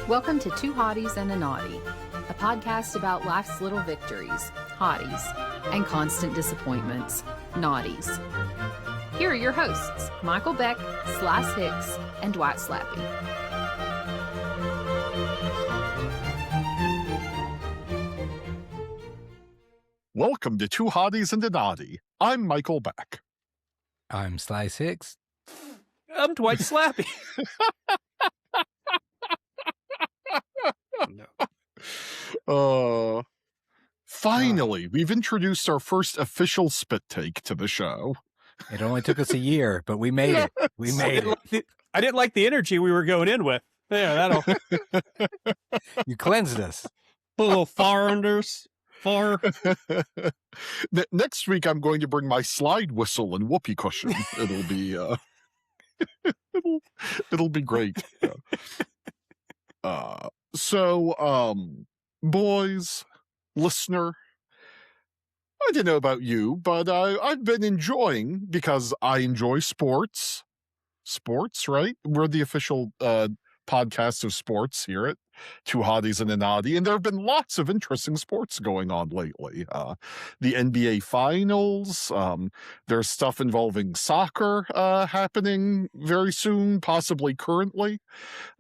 Welcome to Two Hotties and a Naughty, a podcast about life's little victories, hotties, and constant disappointments, naughties. Here are your hosts, Michael Beck, Hicks, and Dwight Slappe. Welcome to Two Hotties and a Naughty. I'm Michael Beck. I'm Hicks. I'm Dwight Slappe. Finally, we've introduced our first official spit take to the show. It only took us a year, but we made it. We made it. I didn't like the energy we were going in with. Yeah, that'll. You cleansed us. A little far unders. Far. Next week, I'm going to bring my slide whistle and whoopee cushion. It'll be, it'll be great. Boys, listener, I don't know about you, but I've been enjoying, because I enjoy sports. Sports, right? We're the official podcast of sports here at Two Hotties and a Naughty, and there have been lots of interesting sports going on lately. The NBA Finals, there's stuff involving soccer happening very soon, possibly currently.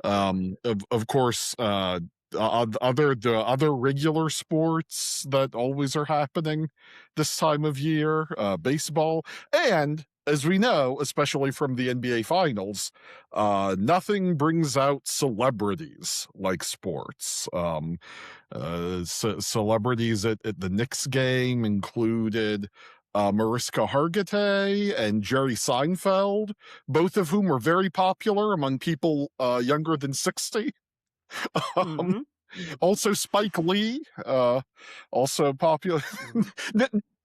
Of course, the other regular sports that always are happening this time of year, baseball, and as we know, especially from the NBA Finals, nothing brings out celebrities like sports. Celebrities at the Knicks game included Mariska Hargitay and Jerry Seinfeld, both of whom were very popular among people younger than 60. Also Spike Lee, also popular.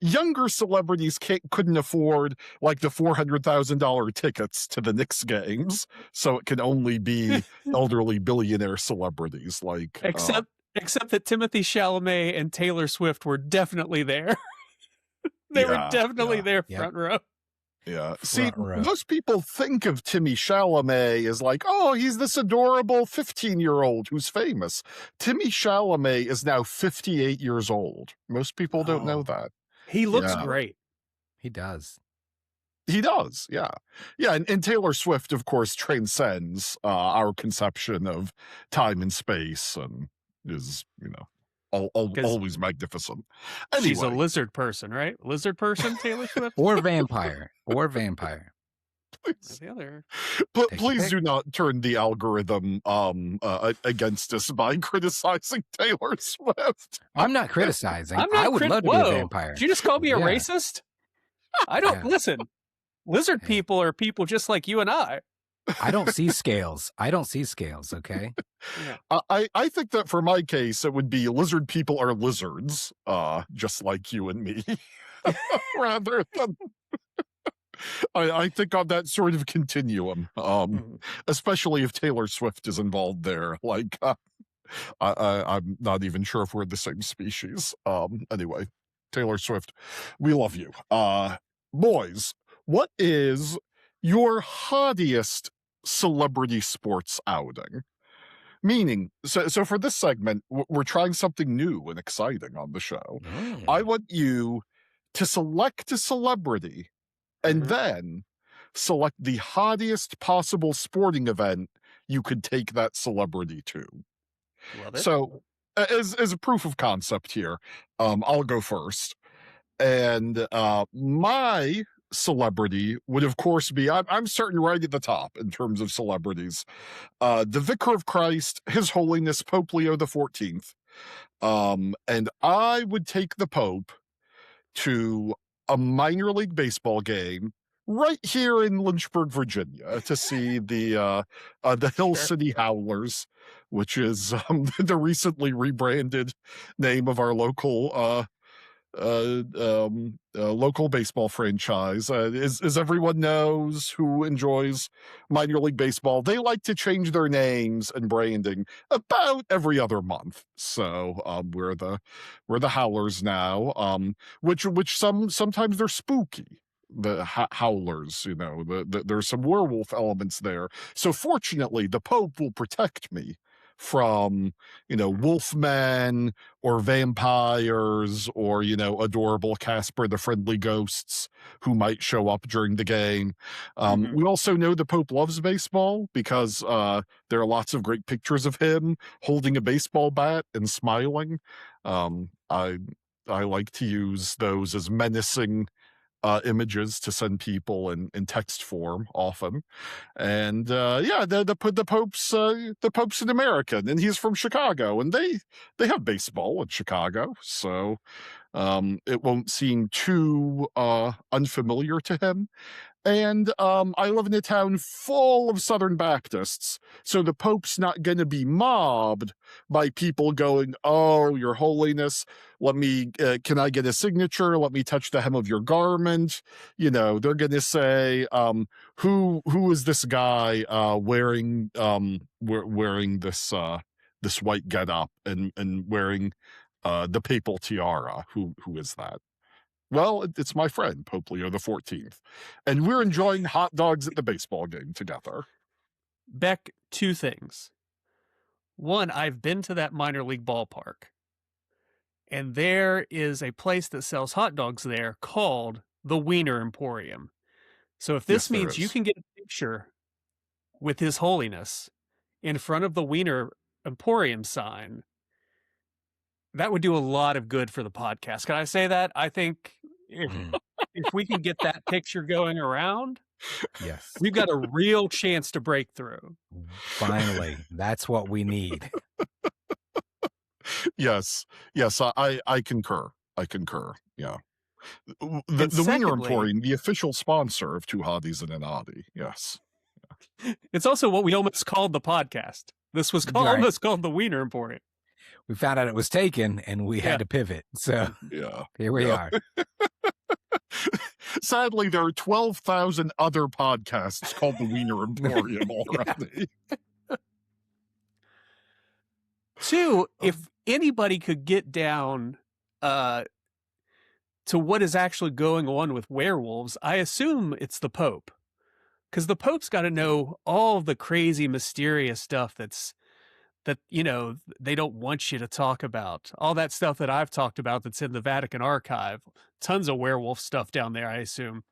Younger celebrities couldn't afford like the $400,000 tickets to the Knicks games, so it can only be elderly billionaire celebrities like. Except that Timothy Chalamet and Taylor Swift were definitely there. They were definitely there, front row. Yeah. See, most people think of Timmy Chalamet as like, oh, he's this adorable 15-year-old who's famous. Timmy Chalamet is now 58 years old. Most people don't know that. He looks great. He does. He does, yeah. Yeah, and Taylor Swift, of course, transcends our conception of time and space and is, always magnificent. Anyway. She's a lizard person, right? Lizard person, Taylor Swift? Or vampire. Please, the other. Please do not turn the algorithm against us by criticizing Taylor Swift. I'm not criticizing. I would love to be a vampire. Did you just call me a racist? I don't listen. Lizard people are people just like you and I. I don't see scales. Okay? Yeah. I think that for my case, it would be lizard people are lizards, just like you and me, rather than... I think on that sort of continuum, especially if Taylor Swift is involved there. Like, I'm not even sure if we're the same species. Anyway, Taylor Swift, we love you. Boys, what is your hottiest celebrity sports outing? Meaning, so for this segment, we're trying something new and exciting on the show. I want you to select a celebrity and then select the hottiest possible sporting event you could take that celebrity to. Love it. So, as a proof of concept here, I'll go first. And my celebrity would, of course, be, I'm starting right at the top in terms of celebrities. The Vicar of Christ, His Holiness Pope Leo XIV. And I would take the Pope to a minor league baseball game right here in Lynchburg, Virginia, to see the Hill City Howlers, which is the recently rebranded name of our local local baseball franchise. As everyone knows who enjoys minor league baseball, they like to change their names and branding about every other month. So we're the Howlers now, which sometimes they're spooky. The Howlers, there's some werewolf elements there. So fortunately, the Pope will protect me from, wolfmen or vampires or, adorable Casper the Friendly Ghosts who might show up during the game. We also know the Pope loves baseball because there are lots of great pictures of him holding a baseball bat and smiling. I like to use those as menacing images to send people in text form often. And the Pope's an American and he's from Chicago, and they have baseball in Chicago, so it won't seem too unfamiliar to him. And I live in a town full of Southern Baptists, so the Pope's not going to be mobbed by people going, "Oh, Your Holiness, can I get a signature? Let me touch the hem of your garment." They're going to say, who is this guy wearing this white getup and wearing the papal tiara? Who is that? Well, it's my friend, Pope Leo XIV, and we're enjoying hot dogs at the baseball game together. Beck, two things. One, I've been to that minor league ballpark, and there is a place that sells hot dogs there called the Wiener Emporium. So if this means you can get a picture with His Holiness in front of the Wiener Emporium sign, that would do a lot of good for the podcast. Can I say that? I think if we can get that picture going around, yes, we've got a real chance to break through. Finally, that's what we need. Yes, I concur. Yeah. The Wiener Emporium, the official sponsor of Two Hotties and a Naughty. Yes. It's also what we almost called the podcast. This was almost called the Wiener Emporium. We found out it was taken, and we had to pivot. So here we are. Sadly, there are 12,000 other podcasts called the Wiener Emporium already. Two, if anybody could get down to what is actually going on with werewolves, I assume it's the Pope. Because the Pope's got to know all the crazy, mysterious stuff that they don't want you to talk about. All that stuff that I've talked about that's in the Vatican archive. Tons of werewolf stuff down there, I assume.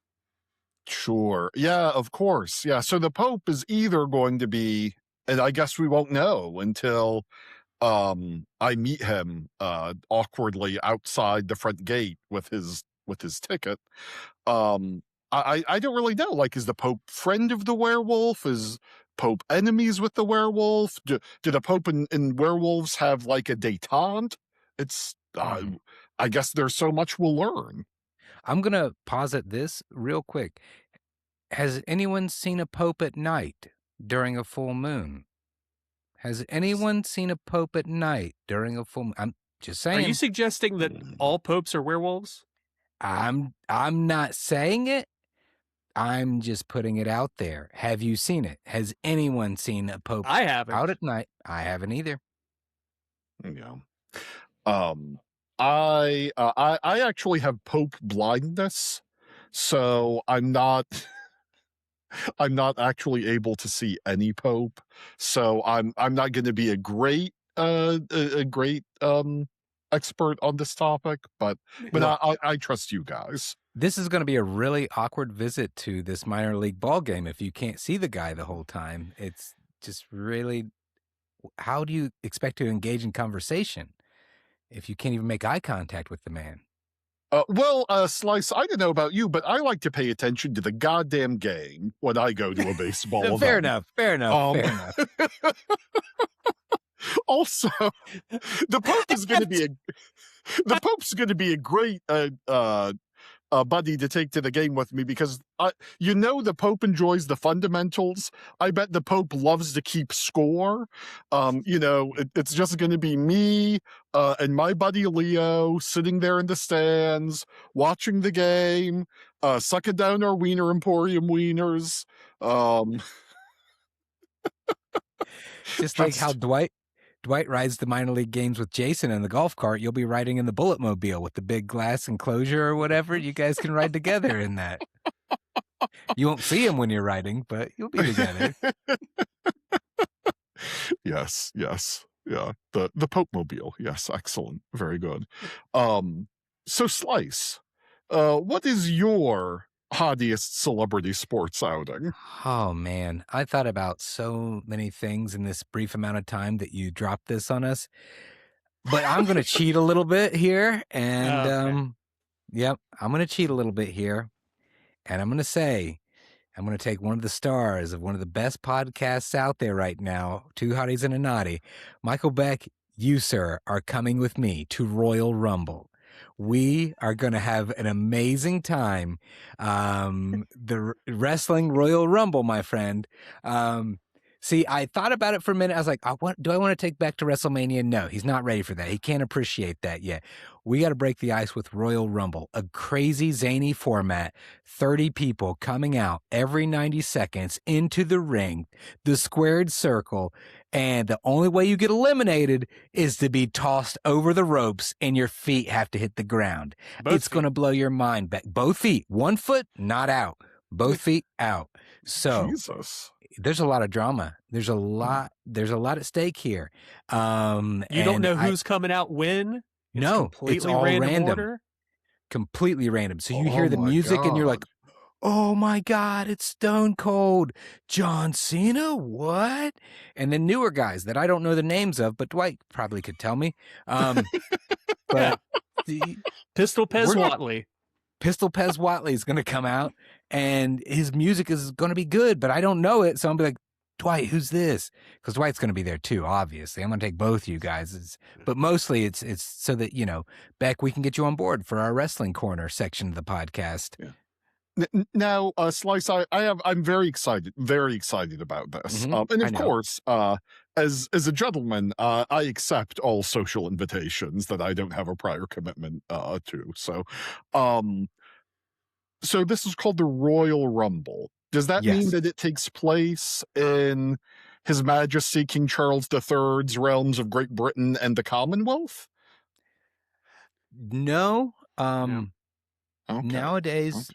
Sure. Yeah, of course. Yeah. So the Pope is either going to be, and I guess we won't know until I meet him awkwardly outside the front gate with his ticket. I don't really know. Like, is the Pope friend of the werewolf? Is Pope enemies with the werewolf? Do the Pope and werewolves have like a détente? It's I guess there's so much we'll learn. I'm gonna posit this real quick. Has anyone seen a Pope at night during a full moon? Has anyone seen a Pope at night during a full moon? I'm just saying. Are you suggesting that all popes are werewolves? I'm not saying it. I'm just putting it out there. Have you seen it? Has anyone seen a Pope I haven't. Out at night? I haven't either. Yeah. I actually have Pope blindness, so I'm not actually able to see any Pope. So I'm not going to be a great expert on this topic, but I trust you guys. This is going to be a really awkward visit to this minor league ball game if you can't see the guy the whole time. It's just really, how do you expect to engage in conversation if you can't even make eye contact with the man? Slice, I don't know about you, but I like to pay attention to the goddamn game when I go to a baseball event. Fair enough. Also, the Pope is going to be a great buddy to take to the game with me because the Pope enjoys the fundamentals. I bet the Pope loves to keep score. It's just going to be me and my buddy Leo sitting there in the stands watching the game, sucking down our Wiener Emporium wieners. Just like how Dwight rides the minor league games with Jason in the golf cart, you'll be riding in the Bullet Mobile with the big glass enclosure or whatever. You guys can ride together in that. You won't see him when you're riding, but you'll be together. Yes, yes. Yeah. The Pope Mobile. Yes, excellent. Very good. So Slice, what is your hottiest celebrity sports outing? Oh man, I thought about so many things in this brief amount of time that you dropped this on us. But I'm going to cheat a little bit here, and Okay. yep, I'm going to cheat a little bit here, and I'm going to say I'm going to take one of the stars of one of the best podcasts out there right now, Two Hotties and a Naughty. Michael Beck, you, sir, are coming with me to Royal Rumble. We are going to have an amazing time. The Wrestling Royal Rumble, my friend. See, I thought about it for a minute. I was like, do I want to take Beck to WrestleMania? No, he's not ready for that. He can't appreciate that yet. We got to break the ice with Royal Rumble, a crazy, zany format. 30 people coming out every 90 seconds into the ring, the squared circle, and the only way you get eliminated is to be tossed over the ropes and your feet have to hit the ground. It's going to blow your mind back. Both feet, one foot, not out. Both feet out. So Jesus. there's a lot of drama. There's a lot at stake here. You don't know who's coming out when? No, it's all random. Order? Completely random. So you hear the music and you're like, oh my God, it's Stone Cold. John Cena? What? And then newer guys that I don't know the names of, but Dwight probably could tell me. But Pistol Pez Watley. Pistol Pez Watley is going to come out and his music is going to be good, but I don't know it. So I'm going to be like, Dwight, who's this? Because Dwight's going to be there too, obviously. I'm going to take both you guys. But mostly it's so that, Beck, we can get you on board for our Wrestling Corner section of the podcast. Yeah. Now, Slice, I'm very excited about this. Mm-hmm. And of course, as a gentleman, I accept all social invitations that I don't have a prior commitment to. So this is called the Royal Rumble. Does that mean that it takes place in His Majesty King Charles III's realms of Great Britain and the Commonwealth? No. Okay. Nowadays,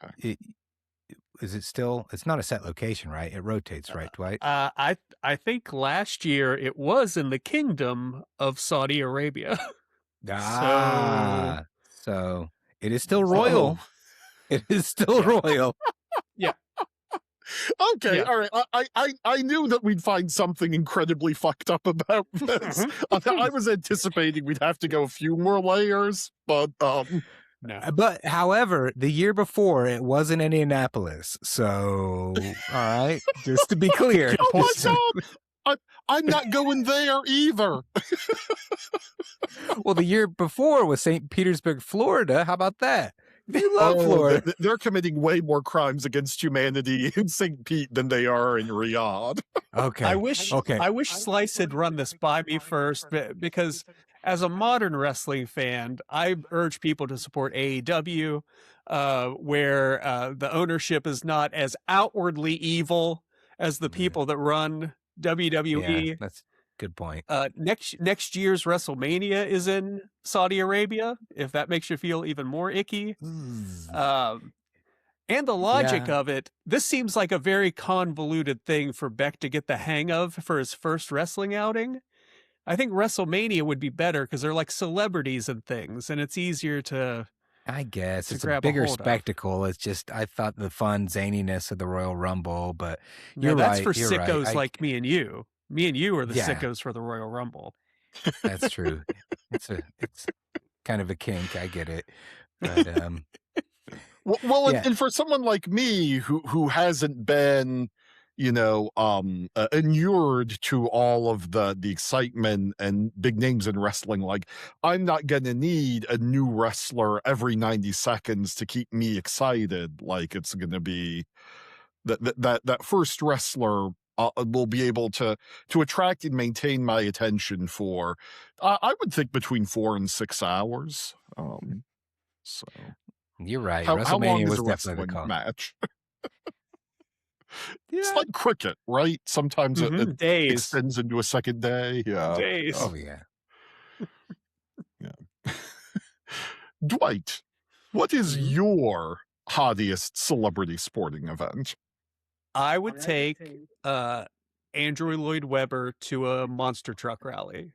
is it still? It's not a set location, right? It rotates, right, Dwight? I think last year it was in the Kingdom of Saudi Arabia. So it is still royal. It is still royal. Yeah. Okay, yeah. All right. I knew that we'd find something incredibly fucked up about this. I was anticipating we'd have to go a few more layers, but no. But however, the year before it was in Indianapolis. So all right, just to be clear. I'm not going there either. Well, the year before was St. Petersburg, Florida. How about that? You love Florida. They're committing way more crimes against humanity in St. Pete than they are in Riyadh. Okay. I wish Slice had run this by me first, because as a modern wrestling fan, I urge people to support AEW, where the ownership is not as outwardly evil as the people that run WWE. Yeah, that's a good point. Next year's WrestleMania is in Saudi Arabia, if that makes you feel even more icky. And the logic of it, this seems like a very convoluted thing for Beck to get the hang of for his first wrestling outing. I think WrestleMania would be better because they're like celebrities and things, and it's easier to... I guess it's a bigger spectacle. It's just, I thought the fun zaniness of the Royal Rumble, but you're right. That's for sickos like me and you. Me and you are the sickos for the Royal Rumble. That's true. It's kind of a kink. I get it. But, and for someone like me who hasn't been, inured to all of the excitement and big names in wrestling, like, I'm not going to need a new wrestler every 90 seconds to keep me excited. Like, it's going to be that first wrestler will be able to attract and maintain my attention for, I would think, between 4 and 6 hours. So you're right. How long was is a definitely wrestling match? It's like cricket, right? Sometimes it extends into a second day. Yeah. Days. Oh, yeah. Yeah. Dwight, what is your hottiest celebrity sporting event? I would take Andrew Lloyd Webber to a monster truck rally.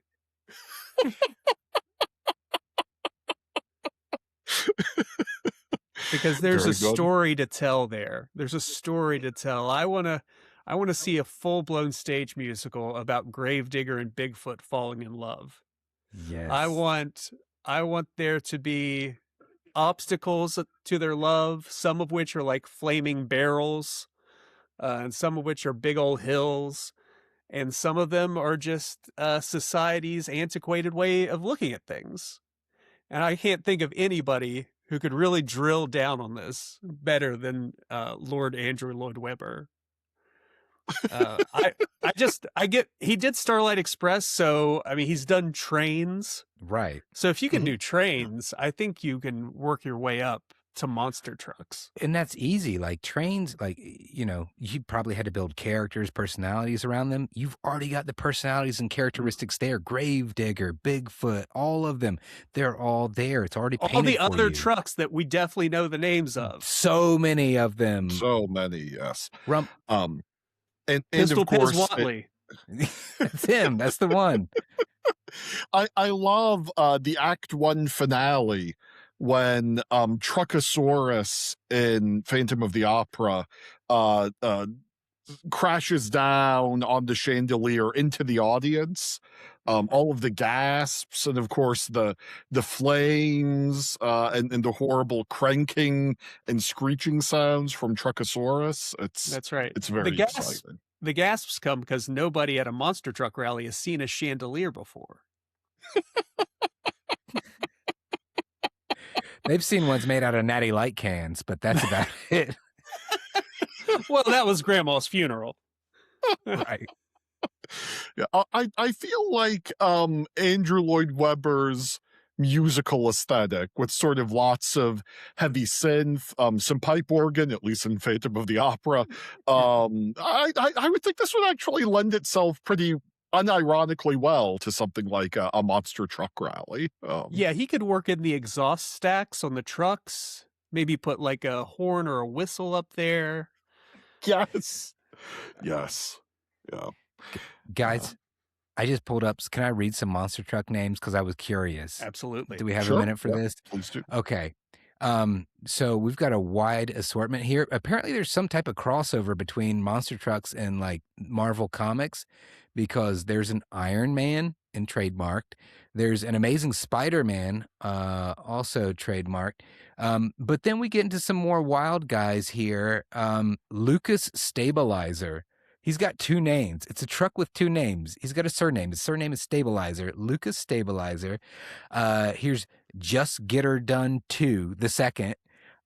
Because there's Very a good. story to tell there. There's a story to tell. I want to see a full-blown stage musical about Gravedigger and Bigfoot falling in love. Yes. I want there to be obstacles to their love, some of which are like flaming barrels, and some of which are big old hills, and some of them are just society's antiquated way of looking at things. And I can't think of anybody who could really drill down on this better than Lord Andrew Lloyd Webber. He did Starlight Express, so I mean he's done Trains. Right. So if you can do Trains, I think you can work your way up to monster trucks. And that's easy. Like Trains, like, you know, you probably had to build characters, personalities around them. You've already got the personalities and characteristics there. Gravedigger, Bigfoot, all of them. They're all there. It's already painted All the for other you. trucks that we definitely know the names of. So many of them. So many, yes. And Pistol of course, Piz Watley. That's him. That's the one. I love the Act 1 finale when Truckosaurus in Phantom of the Opera crashes down on the chandelier into the audience. All of the gasps and of course the flames and the horrible cranking and screeching sounds from Truckosaurus. That's right. It's very exciting. The gasps come because nobody at a monster truck rally has seen a chandelier before. They've seen ones made out of Natty Light cans, but that's about it. Well, that was Grandma's funeral. Right. Yeah, I feel like Andrew Lloyd Webber's musical aesthetic with sort of lots of heavy synth, some pipe organ, at least in Phantom of the Opera. I would think this would actually lend itself pretty unironically well to something like a monster truck rally. Yeah, he could work in the exhaust stacks on the trucks, maybe put like a horn or a whistle up there. Yes. Yes. Yeah. Guys, I just pulled up. Can I read some monster truck names? Because I was curious. Absolutely. Do we have Sure. a minute for this? Please do. Okay. So we've got a wide assortment here. Apparently there's some type of crossover between monster trucks and like Marvel Comics, because there's an Iron Man and trademarked. There's an Amazing Spider-Man, also trademarked. But then we get into some more wild guys here. Lucas Stabilizer. He's got two names. It's a truck with two names. He's got a surname. His surname is Stabilizer. Lucas Stabilizer. Here's Just Get Her Done 2, the second.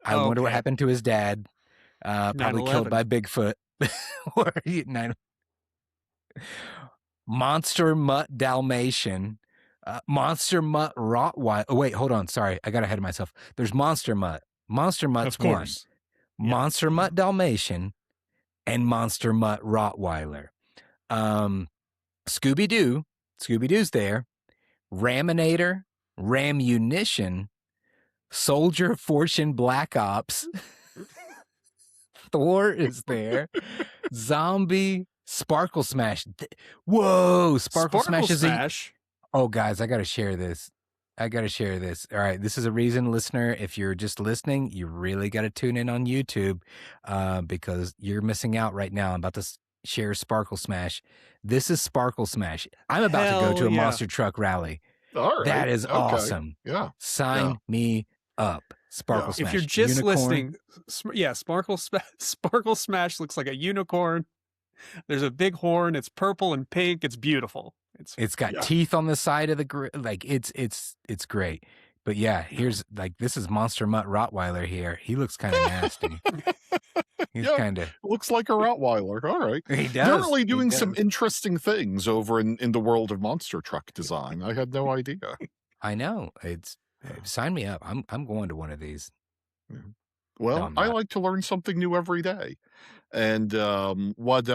I wonder what happened to his dad. Probably 9/11. killed by Bigfoot. Or Monster Mutt Dalmatian. Monster Mutt Rottweiler. Oh, wait, hold on. Sorry. I got ahead of myself. There's Monster Mutt. Monster Mutt's Of course. one. Monster Mutt Dalmatian and Monster Mutt Rottweiler. Scooby-Doo. Scooby-Doo's there. Raminator. Ramunition. Soldier Fortune Black Ops. Thor is there. Zombie. Sparkle Smash. Whoa, Sparkle Smash is Oh, guys, I got to share this. All right, this is a reason, listener, if you're just listening, you really got to tune in on YouTube because you're missing out right now. I'm about to share Sparkle Smash. This is Sparkle Smash. I'm about to go to a monster truck rally. All right. That is Okay. awesome. Yeah. Sign me up. Sparkle Smash. If you're just Unicorn. listening, Sparkle Smash looks like a unicorn. There's a big horn. It's purple and pink. It's beautiful. It's got teeth on the side of the like it's great. But yeah, here's like this is Monster Mutt Rottweiler here. He looks kind of nasty. He's kind of looks like a Rottweiler. All right. He does. They're really doing some interesting things over in the world of monster truck design. I had no idea. I know. Sign me up. I'm going to one of these. Well, I like to learn something new every day. And what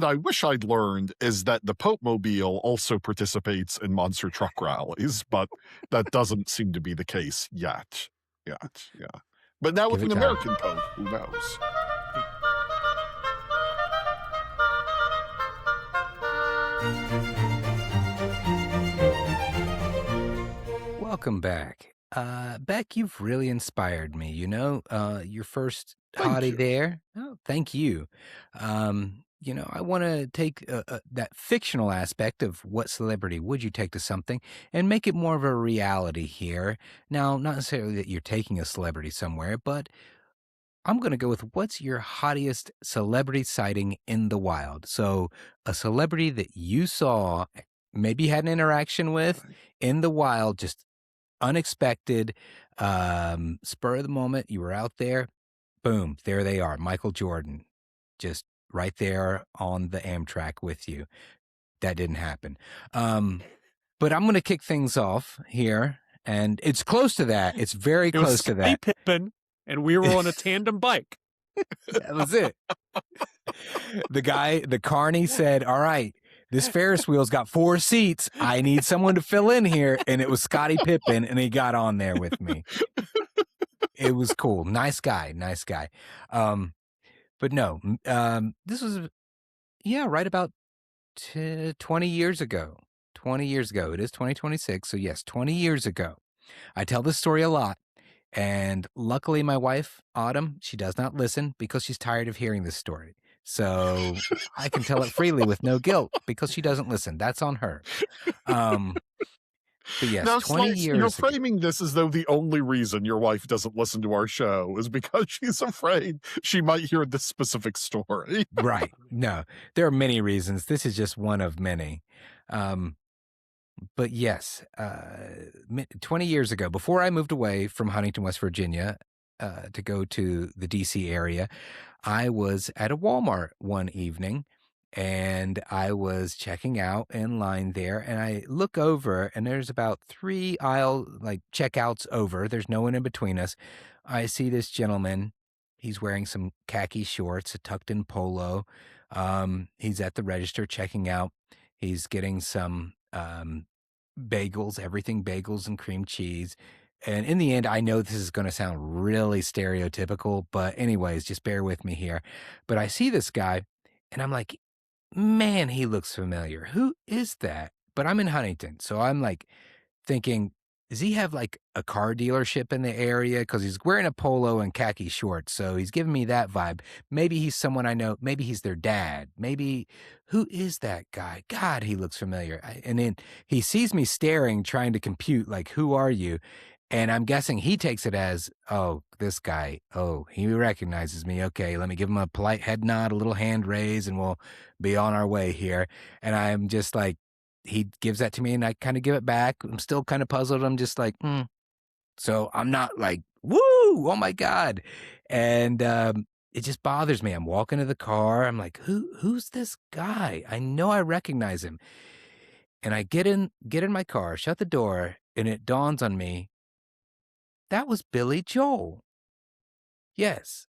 I wish I'd learned is that the Pope Mobile also participates in monster truck rallies, but that doesn't seem to be the case yet. Yeah. But now with an American Pope, who knows? Welcome back. Beck, you've really inspired me. Your first Thank hottie you. there. Oh, thank you. I want to take that fictional aspect of what celebrity would you take to something and make it more of a reality here. Now, not necessarily that you're taking a celebrity somewhere, but I'm going to go with what's your hottiest celebrity sighting in the wild? So, a celebrity that you saw, maybe had an interaction with in the wild, just unexpected, spur of the moment. You were out there, boom, there they are. Michael Jordan, just right there on the Amtrak with you. That didn't happen. But I'm going to kick things off here, and it's close to that. It's very It was close to Scottie that. Pippen, and we were on a tandem bike. That was it. The carny said, all right, this Ferris wheel's got 4 seats. I need someone to fill in here. And it was Scottie Pippen, and he got on there with me. It was cool. Nice guy. But no, this was, right about 20 years ago. 20 years ago. It is 2026. So yes, 20 years ago. I tell this story a lot. And luckily, my wife, Autumn, she does not listen because she's tired of hearing this story. So I can tell it freely with no guilt because she doesn't listen. That's on her. But yes, Now, 20 Slice, years you're ago. framing this as though the only reason your wife doesn't listen to our show is because she's afraid she might hear this specific story. Right. No, there are many reasons. This is just one of many. But yes, 20 years ago, before I moved away from Huntington, West Virginia, to go to the DC area, I was at a Walmart one evening, and I was checking out in line there, and I look over, and there's about 3 aisle checkouts over. There's no one in between us. I see this gentleman. He's wearing some khaki shorts, a tucked-in polo. He's at the register checking out. He's getting some bagels, everything bagels and cream cheese. And in the end, I know this is going to sound really stereotypical, but anyways, just bear with me here. But I see this guy, and I'm like, man, he looks familiar. Who is that? But I'm in Huntington, so I'm like thinking, does he have like a car dealership in the area? Because he's wearing a polo and khaki shorts, so he's giving me that vibe. Maybe he's someone I know. Maybe he's their dad. Maybe, who is that guy? God, he looks familiar. And then he sees me staring, trying to compute, like, who are you? And I'm guessing he takes it as, oh, this guy, oh, he recognizes me. Okay, let me give him a polite head nod, a little hand raise, and we'll be on our way here. And I'm just like, he gives that to me, and I kind of give it back. I'm still kind of puzzled. I'm just like, So I'm not like, woo, oh my God. And it just bothers me. I'm walking to the car. I'm like, who's this guy? I know I recognize him. And I get in my car, shut the door, and it dawns on me, that was Billy Joel. Yes,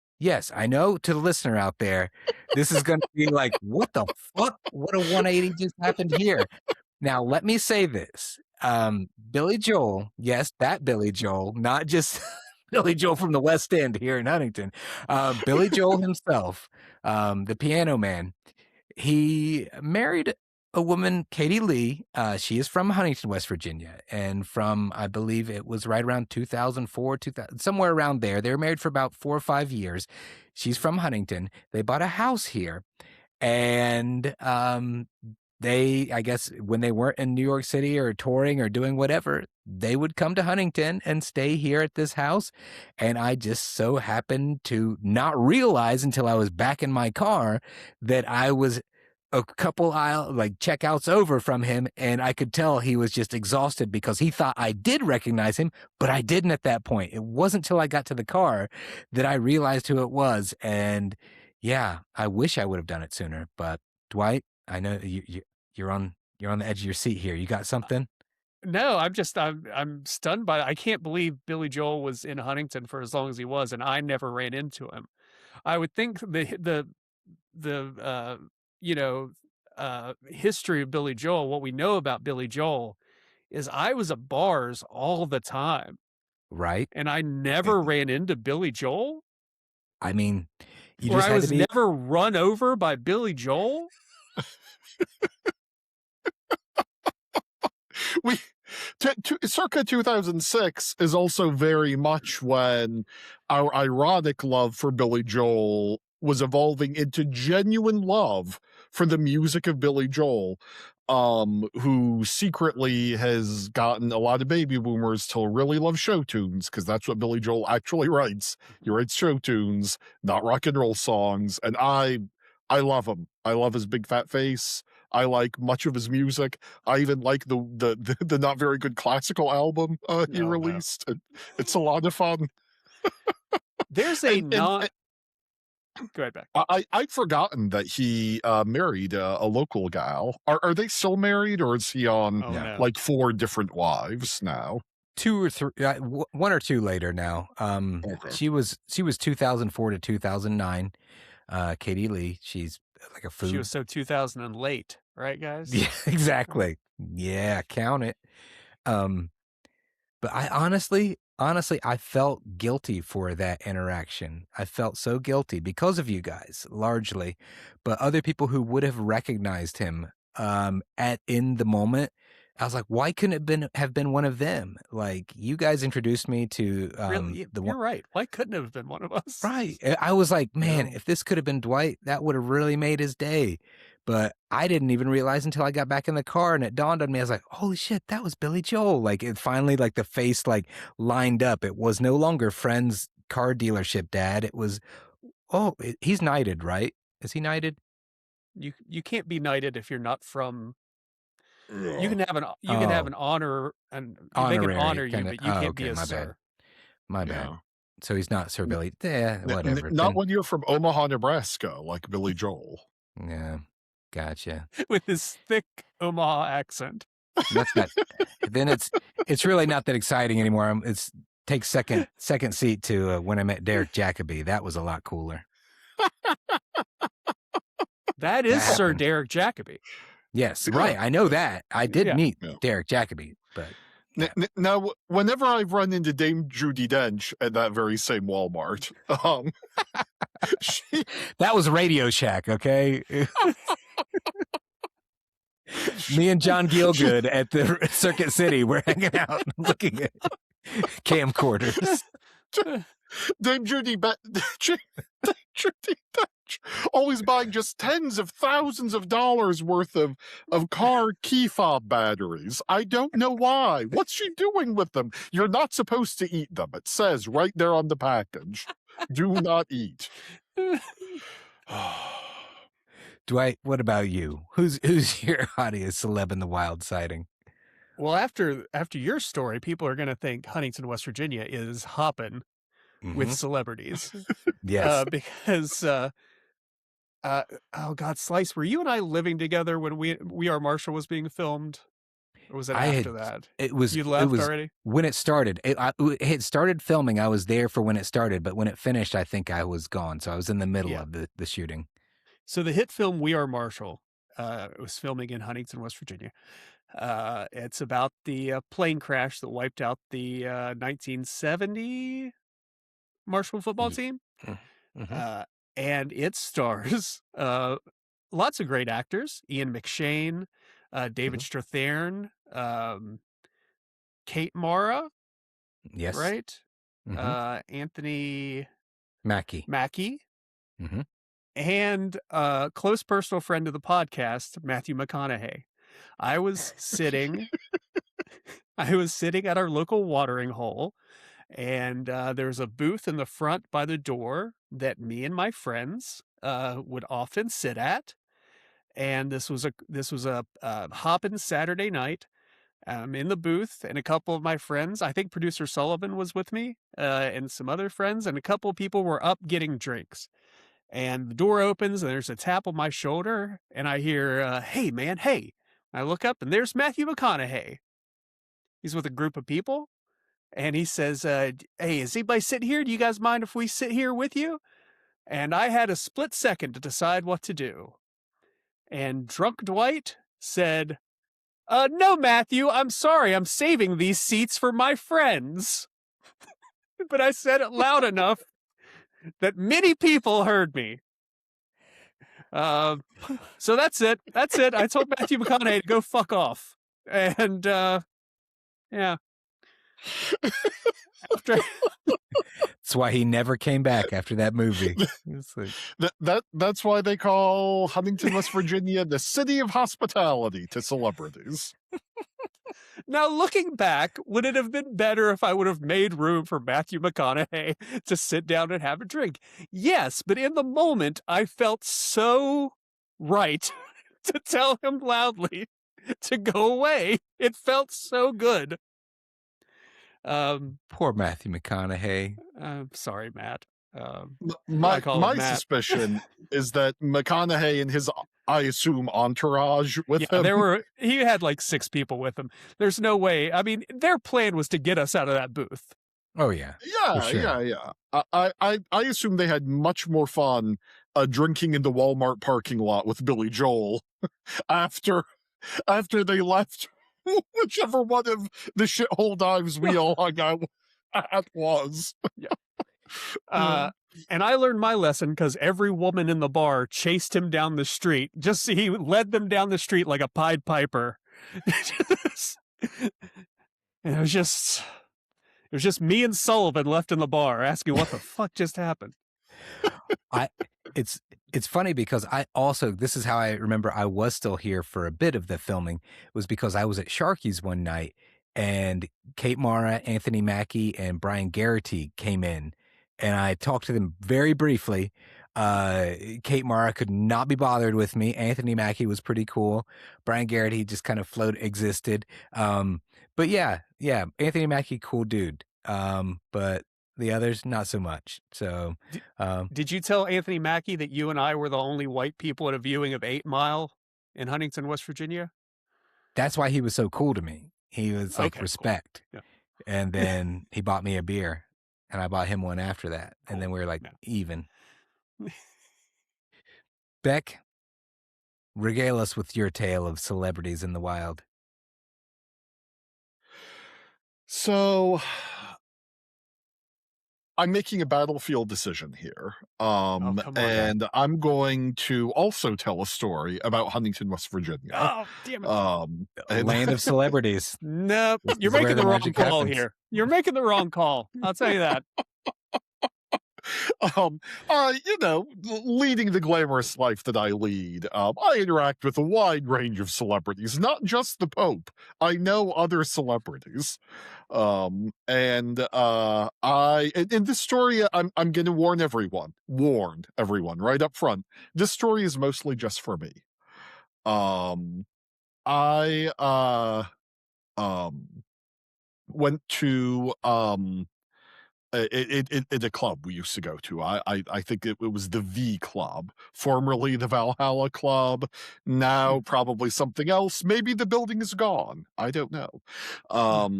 I know, to the listener out there, this is going to be like, what the fuck? What a 180 just happened here. Now, let me say this. Billy Joel, yes, that Billy Joel, not just Billy Joel from the West End here in Huntington. Billy Joel himself, the piano man, he married a woman, Katie Lee. She is from Huntington, West Virginia, and from, I believe it was right around 2004, somewhere around there. They were married for about 4 or 5 years. She's from Huntington. They bought a house here, and they, I guess, when they weren't in New York City or touring or doing whatever, they would come to Huntington and stay here at this house. And I just so happened to not realize until I was back in my car that I was a couple checkouts over from him, and I could tell he was just exhausted because he thought I did recognize him, but I didn't at that point. It wasn't till I got to the car that I realized who it was. And yeah, I wish I would have done it sooner. But Dwight, I know you're on the edge of your seat here. You got something? No, I'm stunned by it. I can't believe Billy Joel was in Huntington for as long as he was, and I never ran into him. I would think the history of Billy Joel, what we know about Billy Joel, is I was at bars all the time, right? And I never ran into Billy Joel. I mean, I was never run over by Billy Joel. circa 2006 is also very much when our ironic love for Billy Joel was evolving into genuine love for the music of Billy Joel, who secretly has gotten a lot of baby boomers to really love show tunes, because that's what Billy Joel actually writes. He writes show tunes, not rock and roll songs, and I love him. I love his big fat face. I like much of his music. I even like the not very good classical album he released. No. It's a lot of fun. There's a Go ahead, Beck. I'd forgotten that he married a local gal. Are they still married, or is he on like 4 different wives now? 2 or 3, 1 or 2 later now. Okay. She was 2004 to 2009. Katie Lee, she's like a food. She was so 2000 and late, right, guys? Yeah, exactly. Yeah, count it. But I honestly, I felt guilty for that interaction. I felt so guilty because of you guys, largely, but other people who would have recognized him in the moment. I was like, why couldn't it have been one of them? Like, you guys introduced me to really? You're right. Why couldn't it have been one of us? Right. I was like, man, if this could have been Dwight, that would have really made his day. But I didn't even realize until I got back in the car and it dawned on me. I was like, holy shit, that was Billy Joel. Like, it finally, like, the face like lined up. It was no longer Friend's car dealership dad. It was, he's knighted, right? Is he knighted? You can't be knighted if you're not from. You can have an honor, and they can honor you, but you can't be a sir. My bad. So he's not Sir Billy. Whatever. Not when you're from Omaha, Nebraska, like Billy Joel. Yeah, gotcha. With his thick Omaha accent. That's not. Then it's really not that exciting anymore. It's takes second seat to when I met Derek Jacobi. That was a lot cooler. That is Sir Derek Jacobi. Yes, right. I know that. I did meet Derek Jacobi, but now whenever I've run into Dame Judi Dench at that very same Walmart, that was Radio Shack, okay? Me and John Gielgud at the Circuit City were hanging out looking at camcorders. Dame Judi Dench always buying just tens of thousands of dollars worth of car key fob batteries. I don't know why. What's she doing with them? You're not supposed to eat them. It says right there on the package. Do not eat. Dwight, what about you? Who's your hottiest celeb in the wild sighting? Well, after your story, people are going to think Huntington, West Virginia is hopping with celebrities. Yes. Because oh God, Slice, were you and I living together when We Are Marshall was being filmed? Or was it after that? It was. You left already? When it started. It had started filming. I was there for when it started, but when it finished, I think I was gone. So I was in the middle of the shooting. So the hit film We Are Marshall was filming in Huntington, West Virginia. It's about the plane crash that wiped out the 1970 Marshall football team. Mm-hmm. And it stars lots of great actors: Ian McShane, David Strathairn, Kate Mara, yes, right? Anthony Mackie, and close personal friend of the podcast, Matthew McConaughey. I was sitting at our local watering hole, and there's a booth in the front by the door that me and my friends would often sit at. And this was a hopping Saturday night. In the booth, and a couple of my friends, I think producer Sullivan was with me, and some other friends, and a couple of people were up getting drinks. And the door opens, and there's a tap on my shoulder, and I hear, "Hey, man, hey." I look up, and there's Matthew McConaughey. He's with a group of people, and he says, "Hey, is anybody sitting here? Do you guys mind if we sit here with you?" And I had a split second to decide what to do. And drunk Dwight said, "No, Matthew, I'm sorry. I'm saving these seats for my friends." But I said it loud enough that many people heard me. So that's it. I told Matthew McConaughey to go fuck off. And Yeah. After That's why he never came back after that movie. It's like, That's why they call Huntington, West Virginia, the city of hospitality to celebrities. Now, looking back, would it have been better if I would have made room for Matthew McConaughey to sit down and have a drink? Yes, but in the moment, I felt so right to tell him loudly to go away. It felt so good. poor Matthew McConaughey. I'm sorry, Matt. My Matt. suspicion is that McConaughey and his, I assume, entourage with him. He had like 6 people with him. There's no way. I mean, their plan was to get us out of that booth. Oh yeah. Yeah. I assume they had much more fun drinking in the Walmart parking lot with Billy Joel after they left whichever one of the shithole dives we all hung out at was. And I learned my lesson because every woman in the bar chased him down the street. He led them down the street like a Pied Piper. And it was just me and Sullivan left in the bar asking what the fuck just happened. It's funny because this is how I remember I was still here for a bit of the filming. It was because I was at Sharky's one night and Kate Mara, Anthony Mackie, and Brian Garrity came in. And I talked to them very briefly. Kate Mara could not be bothered with me. Anthony Mackie was pretty cool. Brian Garrity just kind of existed. But yeah, Anthony Mackie, cool dude. But the others, not so much. So, did you tell Anthony Mackie that you and I were the only white people at a viewing of 8 Mile in Huntington, West Virginia? That's why he was so cool to me. He was like, Okay, respect. Cool. Yeah. And then he bought me a beer. And I bought him one after that. Cool. And then we were like, even. Beck, regale us with your tale of celebrities in the wild. So, I'm making a battlefield decision here. Come on, and I'm going to also tell a story about Huntington, West Virginia. Oh, damn it. Land of celebrities. Nope. You're making the wrong call here. You're making the wrong call. I'll tell you that. Leading the glamorous life that I lead, I interact with a wide range of celebrities, not just the Pope. I know other celebrities. In this story, I'm going to warn everyone right up front. This story is mostly just for me. I went to in a club we used to go to. I think it was the V Club, formerly the Valhalla Club, now probably something else. Maybe the building is gone. I don't know.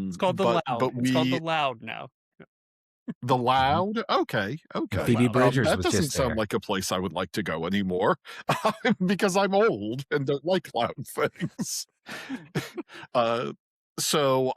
It's called the Loud. It's called the Loud now. The Loud? Okay. Phoebe Bridgers that was doesn't just sound there. like a place I would like to go anymore because I'm old and don't like loud things. So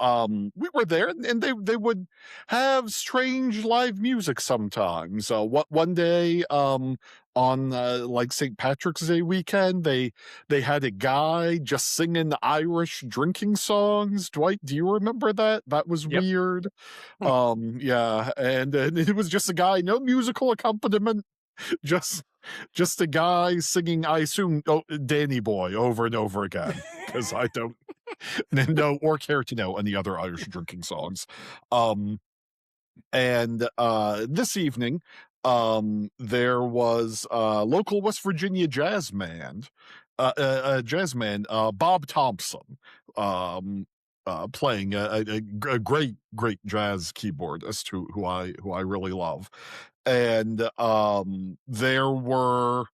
we were there, and they would have strange live music sometimes. One day on like St. Patrick's Day weekend, they had a guy just singing Irish drinking songs. Dwight, do you remember that? That was Yep. weird. Yeah, and it was just a guy, no musical accompaniment, just a guy singing, I assume, Danny Boy over and over again, because I don't know or care to know any other Irish drinking songs. This evening, there was a local West Virginia jazz man, Bob Thompson, playing a great jazz keyboardist who I really love. And there were,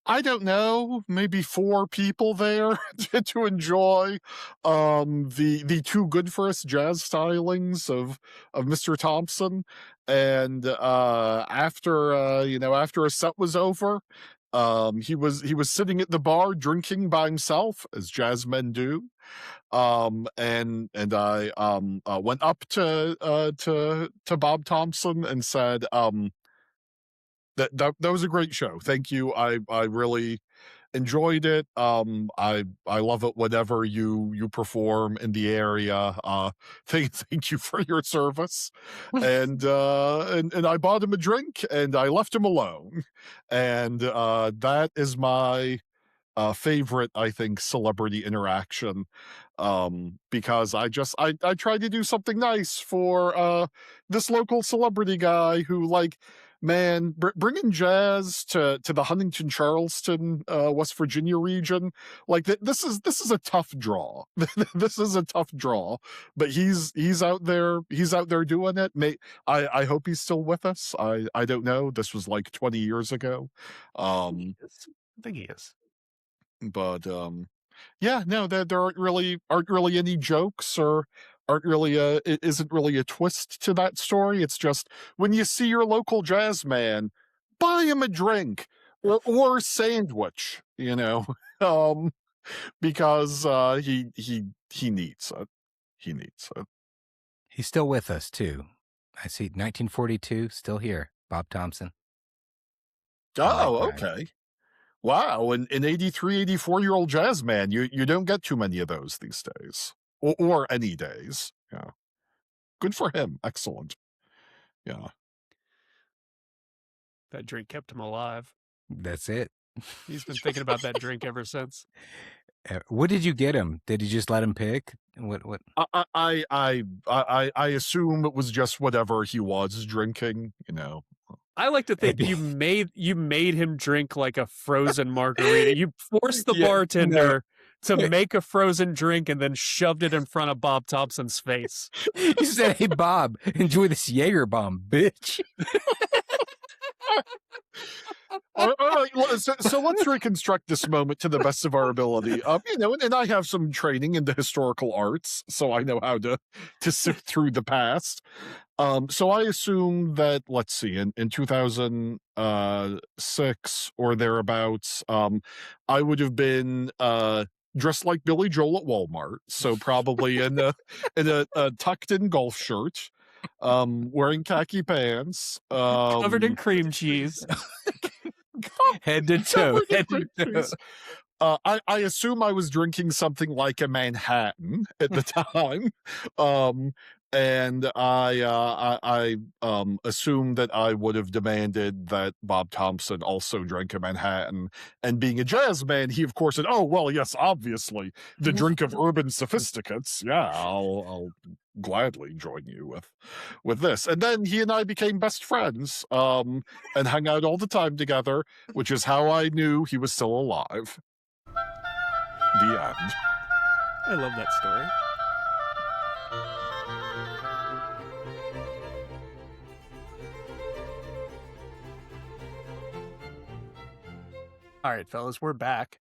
I don't know, maybe 4 people there to enjoy the Too Good for Us jazz stylings of Mr. Thompson. And after a set was over, he was sitting at the bar drinking by himself, as jazz men do. And I went up to Bob Thompson and said, that was a great show. Thank you. I really enjoyed it. I love it whenever you perform in the area. Thank you for your service. And I bought him a drink and I left him alone. And that is my favorite, I think, celebrity interaction, because I tried to do something nice for this local celebrity guy who, like, man, bringing jazz to the Huntington Charleston, West Virginia region, like this is a tough draw. This is a tough draw, but he's out there doing it. I hope he's still with us. I don't know. This was like 20 years ago. I think he is. But yeah, no, there aren't really any jokes, or it isn't really a twist to that story. It's just, when you see your local jazz man, buy him a drink or a sandwich, because he needs it. He needs it. He's still with us too. I see 1942, still here. Bob Thompson. Oh, okay. Wow, an 83, 84-year-old jazz man, you don't get too many of those these days, or any days. Yeah, good for him. Excellent. Yeah, That drink kept him alive. That's it. He's been thinking about that drink ever since. What did you get him? Did you just let him pick? What? I assume it was just whatever he was drinking. I like to think you made him drink like a frozen margarita. You forced the bartender to make a frozen drink and then shoved it in front of Bob Thompson's face. You said, "Hey, Bob, enjoy this Jaeger bomb, bitch." All right, so let's reconstruct this moment to the best of our ability. And I have some training in the historical arts, so I know how to sift through the past. So I assume that, let's see, in 2006 or thereabouts, I would have been dressed like Billy Joel at Walmart, so probably in a tucked-in golf shirt, wearing khaki pants, covered in cream cheese. Head to toe. I assume I was drinking something like a Manhattan at the time, and I assume that I would have demanded that Bob Thompson also drank a Manhattan. And being a jazz man, he of course said, "Oh well, yes, obviously, the drink of urban sophisticates. Yeah, I'll gladly join you with this." And then he and I became best friends, and hung out all the time together, which is how I knew he was still alive. The end. I love that story. All right, fellas, we're back.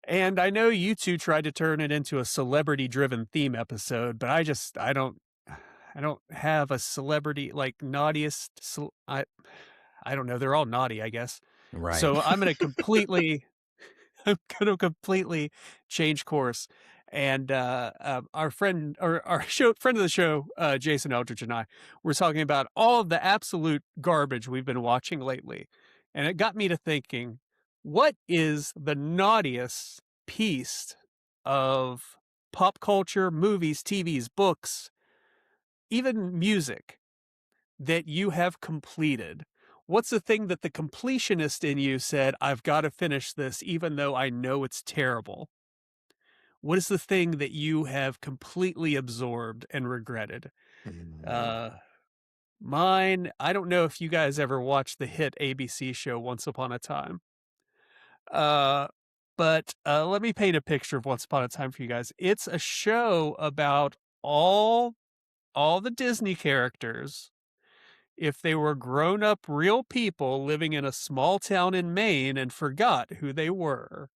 And I know you two tried to turn it into a celebrity-driven theme episode, but I don't have a celebrity like naughtiest. I don't know. They're all naughty, I guess. Right. So I'm going to completely change course. And our friend of the show, Jason Eldridge, and I were talking about all of the absolute garbage we've been watching lately. And it got me to thinking, what is the naughtiest piece of pop culture, movies, TVs, books, even music that you have completed? What's the thing that the completionist in you said, "I've got to finish this, even though I know it's terrible"? What is the thing that you have completely absorbed and regretted? Mine, I don't know if you guys ever watched the hit ABC show Once Upon a Time. But let me paint a picture of Once Upon a Time for you guys. It's a show about all the Disney characters, if they were grown-up real people living in a small town in Maine and forgot who they were.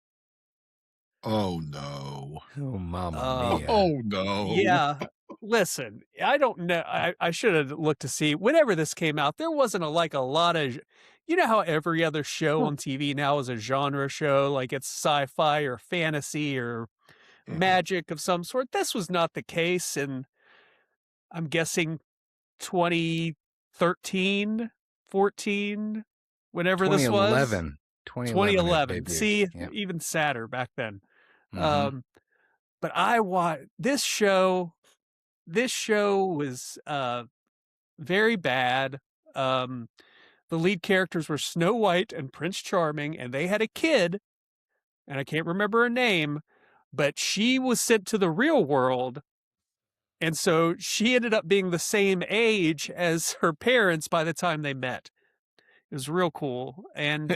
Oh no. Oh, Mamma Mia. Oh no. Yeah. Listen, I don't know. I should have looked to see. Whenever this came out, there wasn't a lot of, you know how every other show on TV now is a genre show, like it's sci-fi or fantasy or magic of some sort. This was not the case, and I'm guessing 2013, 14, whenever this was. 2011. 2011. See, Yep. even sadder back then. Mhm. But I watched this show. This show was very bad. The lead characters were Snow White and Prince Charming, and they had a kid, and I can't remember her name, but she was sent to the real world. And so she ended up being the same age as her parents by the time they met. It was real cool. And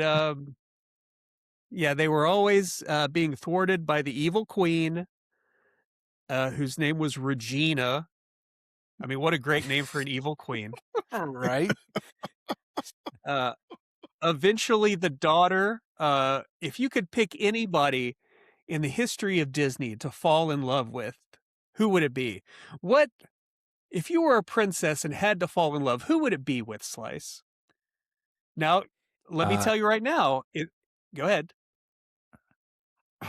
yeah, they were always being thwarted by the evil queen, whose name was Regina. I mean, what a great name for an evil queen. Right? Eventually, the daughter, if you could pick anybody in the history of Disney to fall in love with, who would it be? What, if you were a princess and had to fall in love, who would it be with, Slice? Now, let me tell you right now. Go ahead.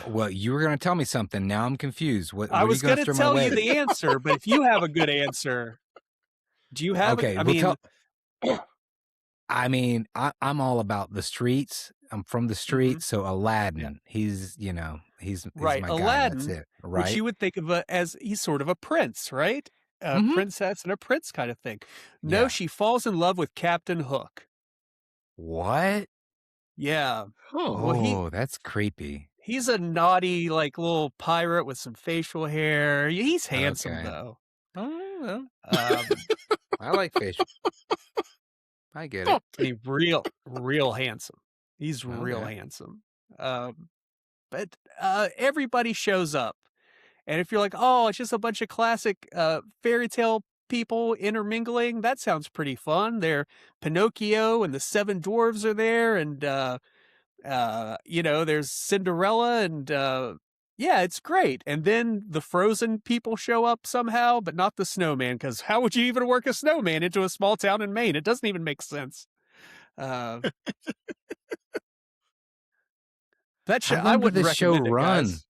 Well, you were going to tell me something. Now I'm confused. What I are was you going going to to throw my tell you way? the answer, but if you have a good answer, do you have? Okay, I mean, I'm all about the streets. I'm from the streets, so Aladdin. Yeah. He's right, my Aladdin, guy. That's it. Right. which you would think of as he's sort of a prince, right? A Mhm. princess and a prince kind of thing. No, Yeah. she falls in love with Captain Hook. What? Yeah. Oh, Well, that's creepy. he's a naughty, like, little pirate with some facial hair. He's handsome, Okay. though. Oh, well. I like facial. I get it. I mean, real handsome. He's real Okay. handsome. But everybody shows up. And if you're like, oh, it's just a bunch of classic fairy tale people intermingling, that sounds pretty fun. They're Pinocchio and the Seven Dwarves are there. And, there's Cinderella and, yeah, it's great. And then the Frozen people show up somehow, but not the snowman, because how would you even work a snowman into a small town in Maine? It doesn't even make sense. That show, How I long did wouldn't this show recommend it, run? guys.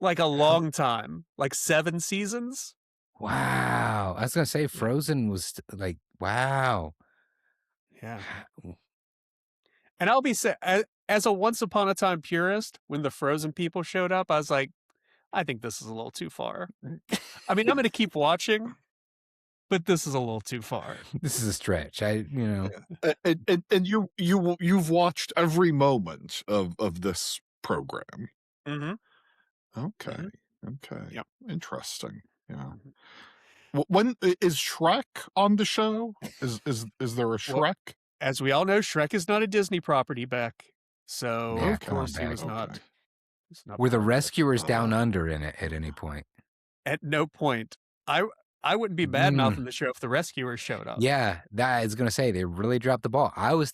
Like a long time, like 7 seasons. Wow. I was going to say Frozen was like, wow. Yeah. And I'll be as a Once Upon a Time purist, when the Frozen people showed up, I was like, I think this is a little too far. I mean, I'm going to keep watching, but this is a little too far. This is a stretch. and you've watched every moment of this program. Mm-hmm. Okay. Mm-hmm. Okay. Yep. Interesting. Yeah. When is Shrek on the show? Is there a Shrek? Well, as we all know, Shrek is not a Disney property, Beck. So Yeah, of course he was not. Were the part of it. rescuers down under in it at any point? At no point. I wouldn't be bad mouthing the show if the rescuers showed up. Yeah, that is going to say they really dropped the ball. I was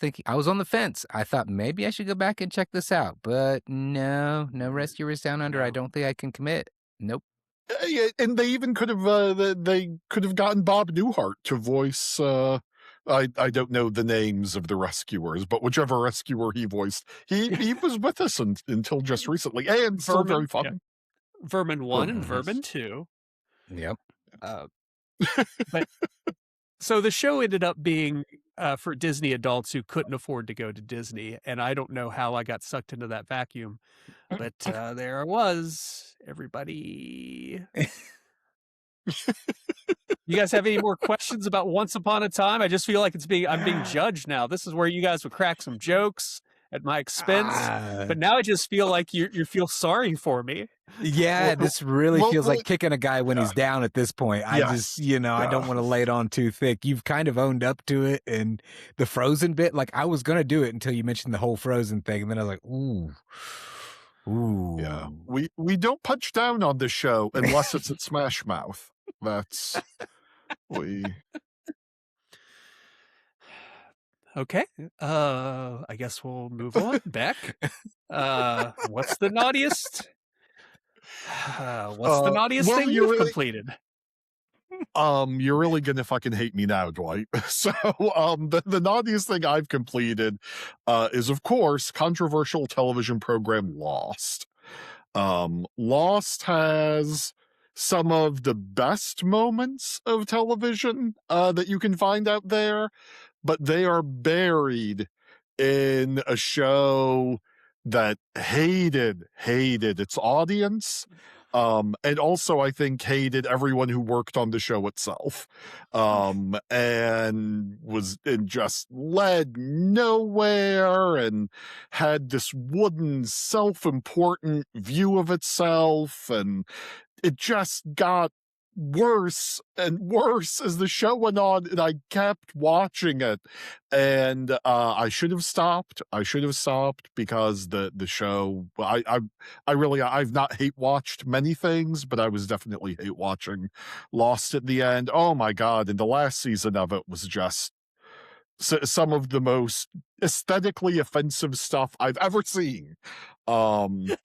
on the fence. I thought maybe I should go back and check this out, but no rescuers down under. No. I don't think I can commit. Nope. And they even could have gotten Bob Newhart to voice. I don't know the names of the rescuers, but whichever rescuer he voiced, he was with us until just recently, and still very fun. Yeah. Vermin 1 and Vermin, Vermin 2. Yep. But so the show ended up being for Disney adults who couldn't afford to go to Disney, and I don't know how I got sucked into that vacuum, but there I was, everybody. You guys have any more questions about Once Upon a Time? I just feel like I'm being judged now. This is where you guys would crack some jokes at my expense, but now I just feel like you feel sorry for me. Yeah, this really feels like kicking a guy when he's down at this point. I just, I don't want to lay it on too thick. You've kind of owned up to it, and the Frozen bit, like I was going to do it until you mentioned the whole Frozen thing, and then I was like, ooh. Yeah, we don't punch down on this show unless it's at Smash Mouth. That's Okay. I guess we'll move on. Beck, what's the naughtiest? What's the naughtiest thing you've completed? You're really gonna fucking hate me now, Dwight. So, the naughtiest thing I've completed is, of course, controversial television program Lost. Lost has some of the best moments of television that you can find out there, but they are buried in a show that hated its audience, and also I think hated everyone who worked on the show itself, and just led nowhere, and had this wooden self-important view of itself, and it just got worse and worse as the show went on, and I kept watching it, and I should have stopped because the show, I've not hate watched many things, but I was definitely hate watching Lost at the end. Oh my god, and the last season of it was just some of the most aesthetically offensive stuff I've ever seen. But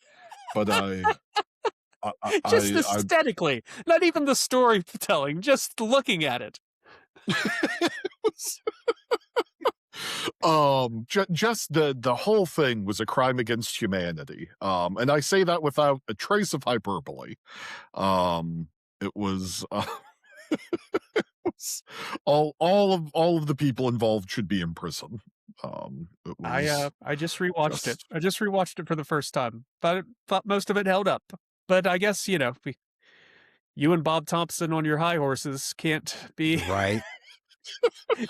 Just aesthetically, not even the storytelling, just looking at it. Just the whole thing was a crime against humanity. And I say that without a trace of hyperbole. It was, it was all of the people involved should be in prison. I just rewatched it. I just rewatched it for the first time. Thought most of it held up. But I guess, you and Bob Thompson on your high horses can't be right.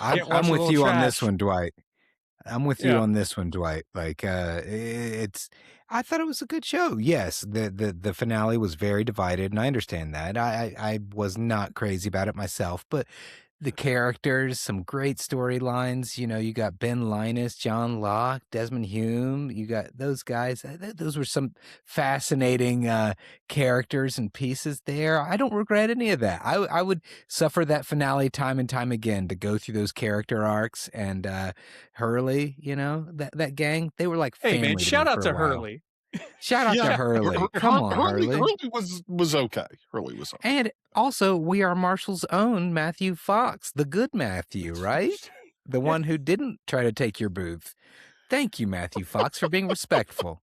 I'm with you on this one, Dwight. I'm with you on this one, Dwight. Like, I thought it was a good show. Yes, the finale was very divided, and I understand that. I was not crazy about it myself, but the characters, some great storylines. You got Ben Linus, John Locke, Desmond Hume. You got those guys. Those were some fascinating characters and pieces there. I don't regret any of that. I would suffer that finale time and time again to go through those character arcs. And Hurley, that gang, they were like family. Hey man, shout out to Hurley. Shout out to Hurley. Come on, Hurley. Hurley was okay. Hurley was okay. And also, we are Marshall's own Matthew Fox, the good Matthew, right? The one who didn't try to take your booth. Thank you, Matthew Fox, for being respectful.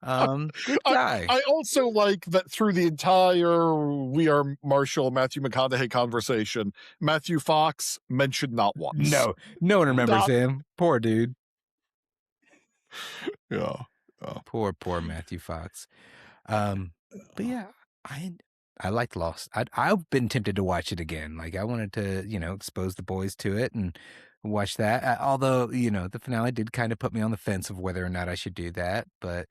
Good guy. I also like that through the entire We Are Marshall Matthew McConaughey conversation, Matthew Fox mentioned not once. No one remembers him. Poor dude. Yeah. Poor Matthew Fox. But yeah, I liked Lost. I've been tempted to watch it again. Like I wanted to, expose the boys to it and watch that. Although, the finale did kind of put me on the fence of whether or not I should do that. But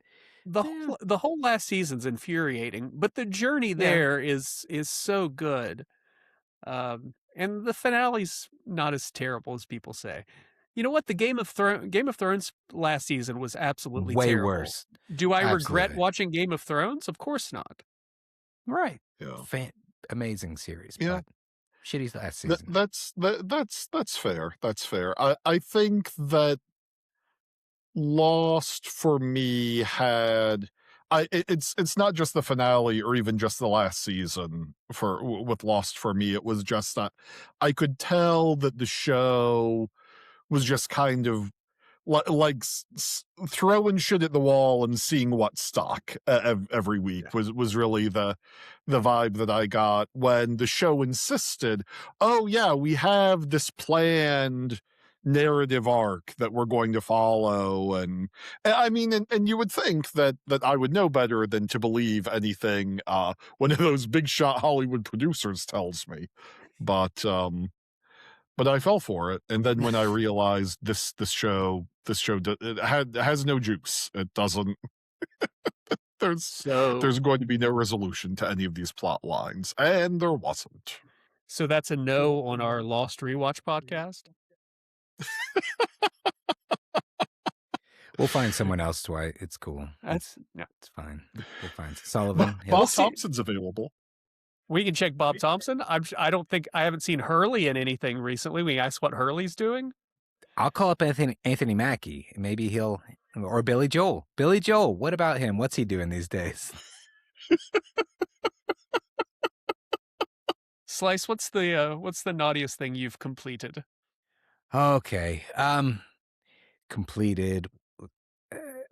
the whole last season's infuriating, but the journey there is so good. And the finale's not as terrible as people say. You know what? The Game of Thrones last season was absolutely way terrible. Worse. Do I regret watching Game of Thrones? Of course not. Right. Yeah. Amazing series. Yeah. Shitty last season. That's fair. That's fair. I think that Lost for me had. It's not just the finale or even just the last season with Lost for me. It was just that I could tell that the show was just kind of like throwing shit at the wall and seeing what stuck every week was really the vibe that I got when the show insisted, oh yeah, we have this planned narrative arc that we're going to follow. And I mean, and you would think that I would know better than to believe anything one of those big shot Hollywood producers tells me. But I fell for it, and then when I realized this show it has no juice. It doesn't. There's going to be no resolution to any of these plot lines, and there wasn't. So that's a no on our Lost Rewatch podcast. We'll find someone else, Dwight. It's cool. It's fine. We'll find Sullivan. Bob Thompson's available. We can check Bob Thompson. I haven't seen Hurley in anything recently. We asked what Hurley's doing. I'll call up Anthony Mackie. Maybe or Billy Joel. Billy Joel. What about him? What's he doing these days? Slice, what's the naughtiest thing you've completed? Okay. Completed.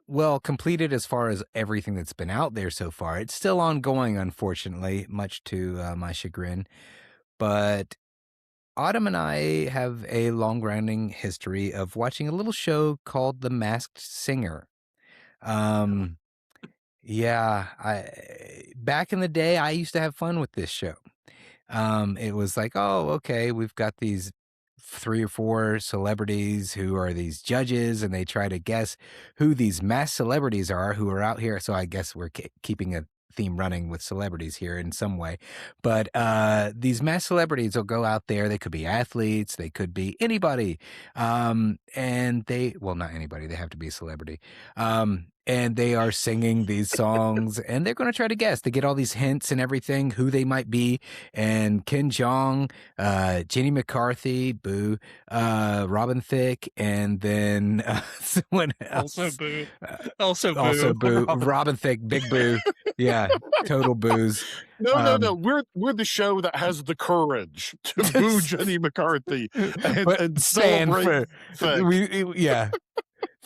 Well, completed as far as everything that's been out there so far. It's still ongoing, unfortunately, much to my chagrin. But Autumn and I have a long-running history of watching a little show called The Masked Singer. Back in the day, I used to have fun with this show. It was like, oh, okay, we've got these 3 or 4 celebrities who are these judges, and they try to guess who these masked celebrities are who are out here. So I guess we're keeping a theme running with celebrities here in some way. But these masked celebrities will go out there. They could be athletes. They could be anybody. And not anybody. They have to be a celebrity. And they are singing these songs, and they're going to try to guess. They get all these hints and everything, who they might be. And Ken Jeong, Jenny McCarthy, boo, Robin Thicke, and then someone else. Also boo. Robin Thicke, big boo. Yeah, total boos. No. We're the show that has the courage to boo Jenny McCarthy and celebrate Thicke.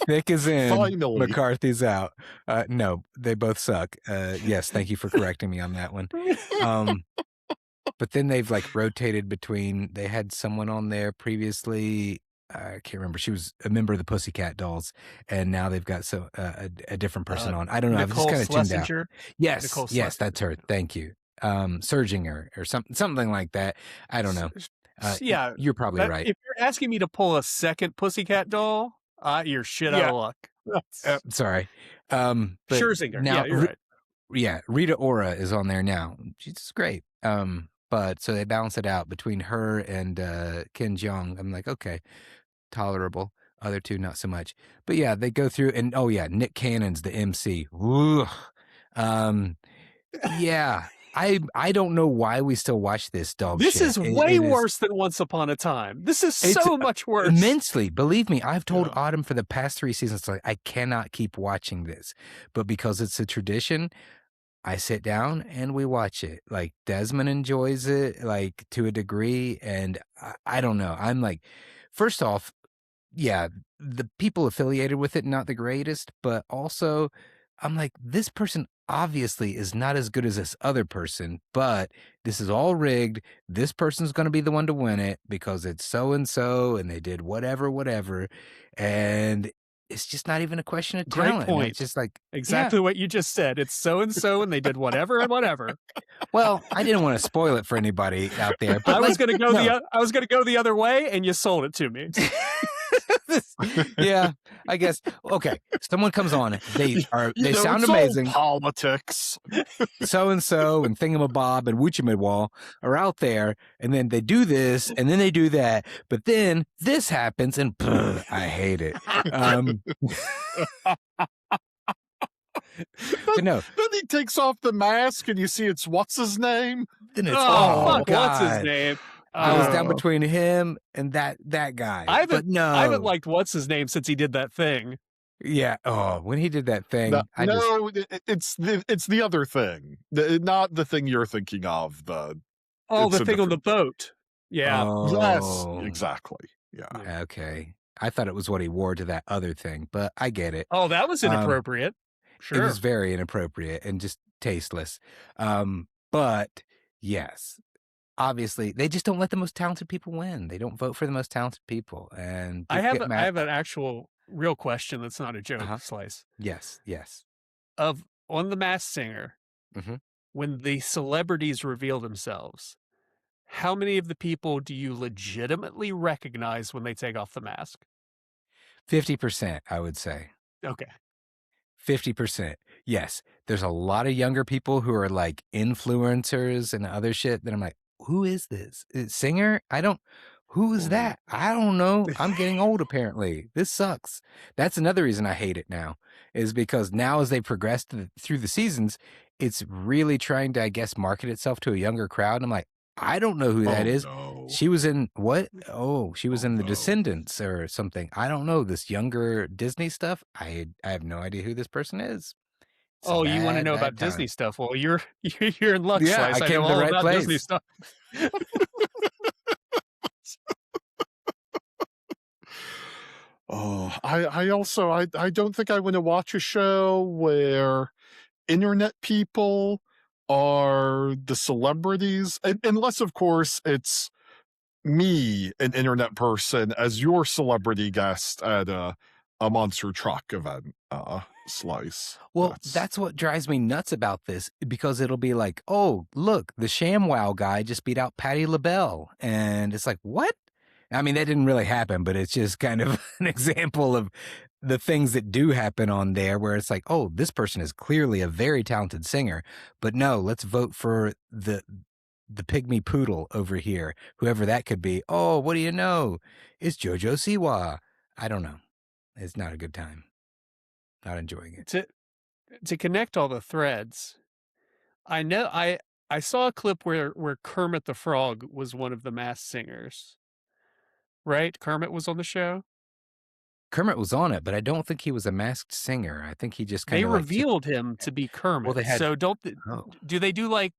Thicke is in. Finally. McCarthy's out. No, they both suck. Yes, thank you for correcting me on that one. But then they've like rotated between. They had someone on there previously. I can't remember. She was a member of the Pussycat Dolls, and now they've got a different person on. I don't know. I've just kind of tuned out. Yes, that's her. Thank you. Serginger or something like that. I don't know. You're probably right. If you're asking me to pull a second Pussycat Doll, you're shit out of luck. Sorry. Scherzinger. Now, you're right. Yeah, Rita Ora is on there now. She's great. But so they balance it out between her and Ken Jeong. I'm like, okay, tolerable. Other two, not so much. But yeah, they go through, and Nick Cannon's the MC. Woo. Yeah. I don't know why we still watch this dog This shit. is way worse than Once Upon a Time. This is so much worse. Immensely. Believe me, I've told Autumn for the past 3 seasons, like, I cannot keep watching this. But because it's a tradition, I sit down and we watch it. Like, Desmond enjoys it, like, to a degree. And I don't know. I'm like, first off, yeah, the people affiliated with it, not the greatest. But also, I'm like, this person obviously is not as good as this other person, but this is all rigged. This person's going to be the one to win it because it's so-and-so and they did whatever. And it's just not even a question of talent. Great point. It's just like exactly what you just said. It's so-and-so and they did whatever and whatever. Well, I didn't want to spoil it for anybody out there. But I was going to go the other way and you sold it to me. Yeah, I guess. Okay, someone comes on. They sound it's amazing. All politics. So and Thingamabob and Woochimidwall are out there, and then they do this, and then they do that, but then this happens, and I hate it. But no. Then he takes off the mask, and you see it's what's his name. Then it's fuck, God. What's his name? I was down between him and that guy. I haven't liked what's his name since he did that thing. Yeah. Oh, when he did that thing, it's the other thing, not the thing you're thinking of. The thing on the boat. Yeah. Oh. Yes. Exactly. Yeah. Okay. I thought it was what he wore to that other thing, but I get it. Oh, that was inappropriate. Sure. It was very inappropriate and just tasteless. But yes. Obviously, they just don't let the most talented people win. They don't vote for the most talented people. And I have an actual real question that's not a joke, Slice. Yes. On The Masked Singer, when the celebrities reveal themselves, how many of the people do you legitimately recognize when they take off the mask? 50%, I would say. Okay. 50%. Yes. There's a lot of younger people who are like influencers and other shit that I'm like, who is this? Singer? Who is that? I don't know. I'm getting old, apparently. This sucks. That's another reason I hate it now, is because now as they progress through the seasons, it's really trying to, I guess, market itself to a younger crowd. And I'm like, I don't know who that is. No. She was in what? Oh, she was in The Descendants or something. I don't know. This younger Disney stuff. I have no idea who this person is. You want to know about Disney stuff? Well, you're in luck, yeah, Slice. I came know to the all right about place. Disney stuff. I don't think I want to watch a show where internet people are the celebrities, unless of course it's me, an internet person, as your celebrity guest at a monster truck event, Slice. Well, that's what drives me nuts about this, because it'll be like, oh, look, the ShamWow guy just beat out Patti LaBelle. And it's like, what? I mean, that didn't really happen, but it's just kind of an example of the things that do happen on there, where it's like, oh, this person is clearly a very talented singer, but no, let's vote for the pygmy poodle over here, whoever that could be. Oh, what do you know? It's Jojo Siwa. I don't know. It's not a good time. Not enjoying it. To connect all the threads, I know I saw a clip where Kermit the Frog was one of the masked singers. Right? Kermit was on the show? Kermit was on it, but I don't think he was a masked singer. I think he just kind They of revealed him to be Kermit. Well, they had- So Oh. do they do like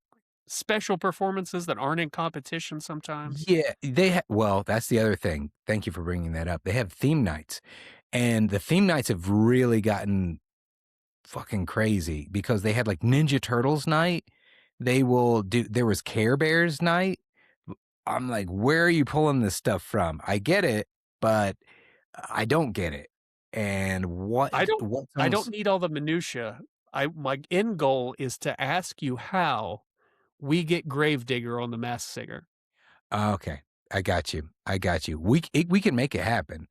special performances that aren't in competition sometimes? Yeah, well, that's the other thing. Thank you for bringing that up. They have theme nights, and the theme nights have really gotten fucking crazy, because they had like Ninja Turtles night. There was Care Bears night. I'm like, where are you pulling this stuff from? I get it, but I don't get it. And I don't need all the minutia. My end goal is to ask you how we get Gravedigger on The Masked Singer. Okay, I got you. We can make it happen.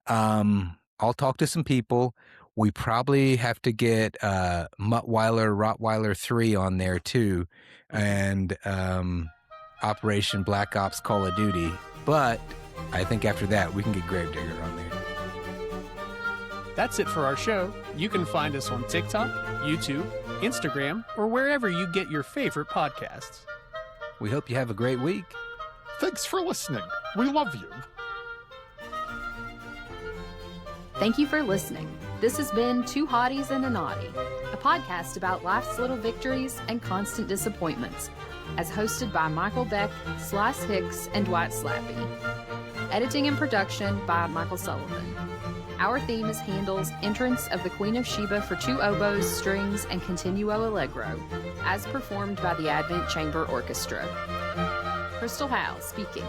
I'll talk to some people. We probably have to get Muttweiler, Rottweiler 3 on there too, and Operation Black Ops Call of Duty. But I think after that, we can get Gravedigger on there. That's it for our show. You can find us on TikTok, YouTube, Instagram, or wherever you get your favorite podcasts. We hope you have a great week. Thanks for listening. We love you. Thank you for listening. This has been Two Hotties and a Naughty, a podcast about life's little victories and constant disappointments, as hosted by Michael Beck, Slice Hicks, and Dwight Slappe. Editing and production by Michael Sullivan. Our theme is Handel's Entrance of the Queen of Sheba for two oboes, strings, and Continuo allegro, as performed by the Advent Chamber Orchestra. Crystal Howe speaking.